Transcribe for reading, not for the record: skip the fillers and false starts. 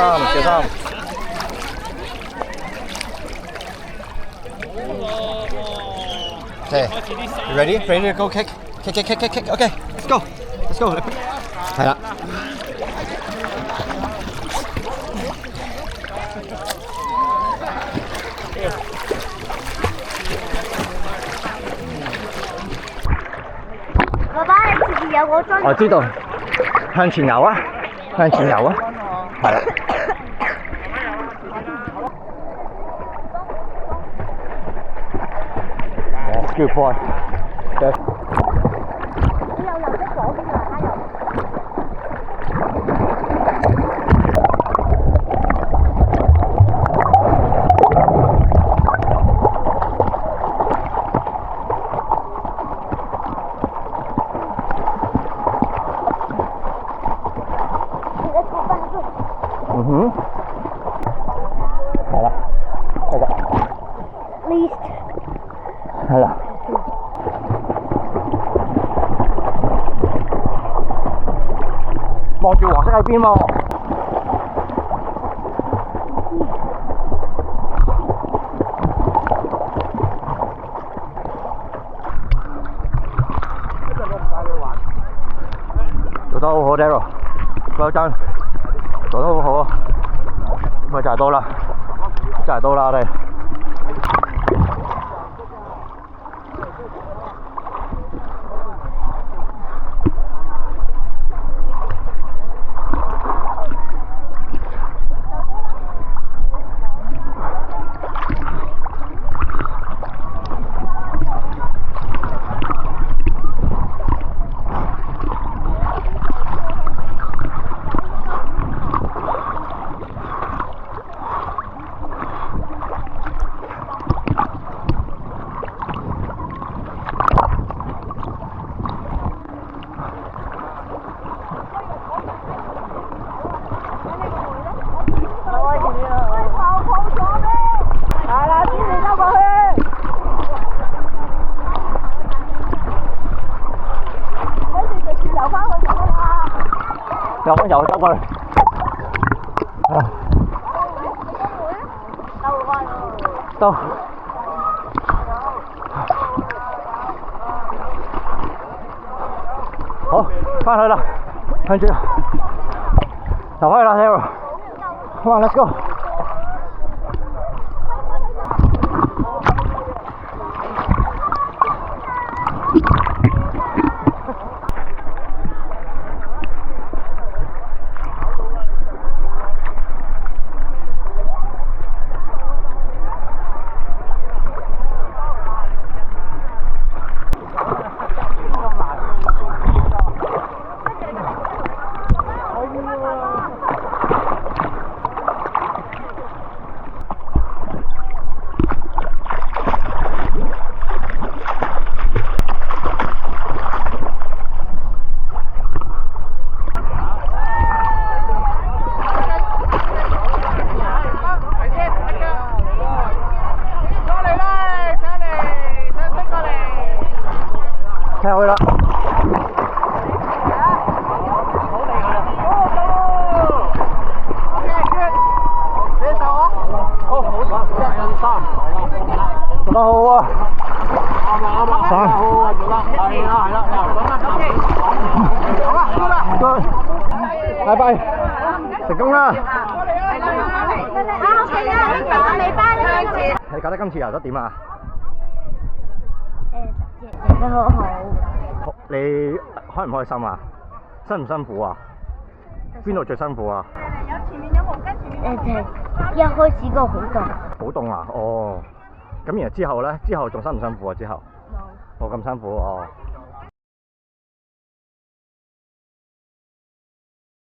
三。Okay, you ready? Ready to go kick? Kick. Okay, let's go. Let's go. 係啦。爸爸，你前面有個樽。我知道，向前游啊，向前游啊，係啦。Good boy. Yes. 你又游咗左邊啊，加油！係啦，得㗎。Least 係啦。望住黃色喺邊喎？做得好好 ，Daryl，嗰陣做得好好啊！咪就係到啦，就係到啦，我哋。游得過嚟。到。好，翻去啦，向住，游開啦 ，Harold。Come on, let's go。踢去啦！做得好好啊！拜拜，成功啦！你覺得今次游得點啊？游得好好。你開唔開心啊？辛唔辛苦啊？邊度最辛苦啊？一開始個好凍。好凍啊！哦，咁然後之後咧，之後仲辛唔辛苦啊？之後冇咁辛苦哦。